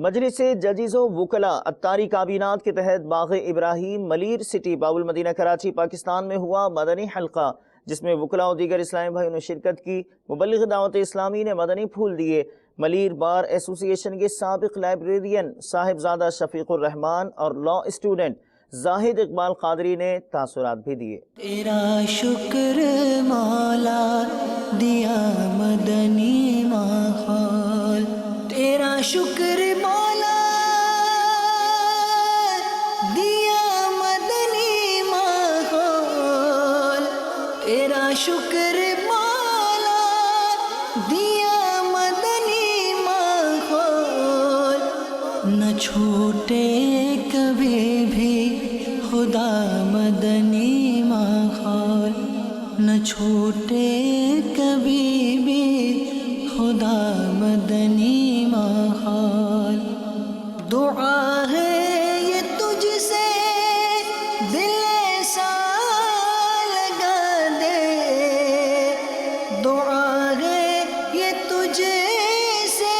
مجلس ججز و وکلاء اتاری کابینات کے تحت باغ ابراہیم ملیر سٹی باب المدینہ کراچی پاکستان میں ہوا مدنی حلقہ، جس میں وکلاء و دیگر اسلامی بھائیوں نے شرکت کی۔ مبلغ دعوت اسلامی نے مدنی پھول دیے۔ ملیر بار ایسوسی ایشن کے سابق لائبریرین صاحبزادہ شفیق الرحمان اور لا اسٹوڈنٹ زاہد اقبال قادری نے تاثرات بھی دیے۔ تیرا شکر مولا دیا مدنی ماحول، تیرا شکر مولا دیا مدنی ماحول، تیرا شکر مولا دیا مدنی ماحول، نہ چھوٹے کبھی بھی خدا مدنی ماحول، نہ چھوٹے کبھی بھی خدا مدنی ماحول۔ دعا ہے یہ تجھ سے دل ایسا لگا دے، دعا ہے یہ تجھ سے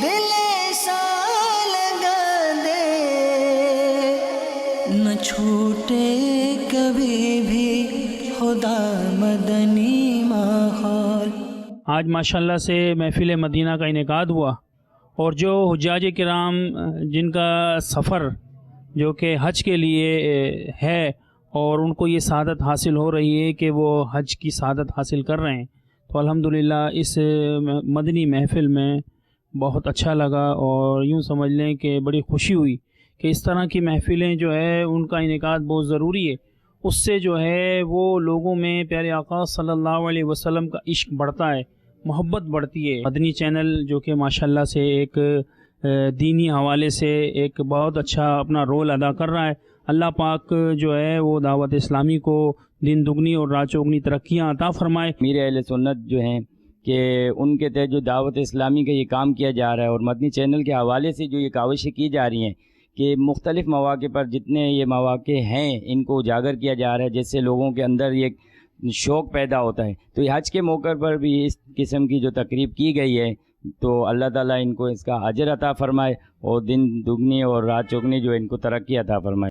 دل ایسا لگا دے، نہ چھوٹے کبھی بھی خدا مدنی ماحول۔ آج ماشاءاللہ سے محفل مدینہ کا انعقاد ہوا، اور جو حجاج کرام جن کا سفر جو کہ حج کے لیے ہے اور ان کو یہ سعادت حاصل ہو رہی ہے کہ وہ حج کی سعادت حاصل کر رہے ہیں، تو الحمدللہ اس مدنی محفل میں بہت اچھا لگا، اور یوں سمجھ لیں کہ بڑی خوشی ہوئی کہ اس طرح کی محفلیں جو ہے ان کا انعقاد بہت ضروری ہے۔ اس سے جو ہے وہ لوگوں میں پیارے آقا صلی اللہ علیہ وسلم کا عشق بڑھتا ہے، محبت بڑھتی ہے۔ مدنی چینل جو کہ ماشاءاللہ سے ایک دینی حوالے سے ایک بہت اچھا اپنا رول ادا کر رہا ہے۔ اللہ پاک جو ہے وہ دعوت اسلامی کو دن دگنی اور رات چوگنی ترقیاں عطا فرمائے۔ امیر اہل سنت جو ہیں کہ ان کے تحت جو دعوت اسلامی کا یہ کام کیا جا رہا ہے، اور مدنی چینل کے حوالے سے جو یہ کاوشیں کی جا رہی ہیں کہ مختلف مواقع پر جتنے یہ مواقع ہیں ان کو اجاگر کیا جا رہا ہے، جس سے لوگوں کے اندر یہ شوق پیدا ہوتا ہے۔ تو یہ حج کے موقع پر بھی اس قسم کی جو تقریب کی گئی ہے، تو اللہ تعالیٰ ان کو اس کا اجر عطا فرمائے اور دن دگنی اور رات چوگنی جو ان کو ترقی عطا فرمائے۔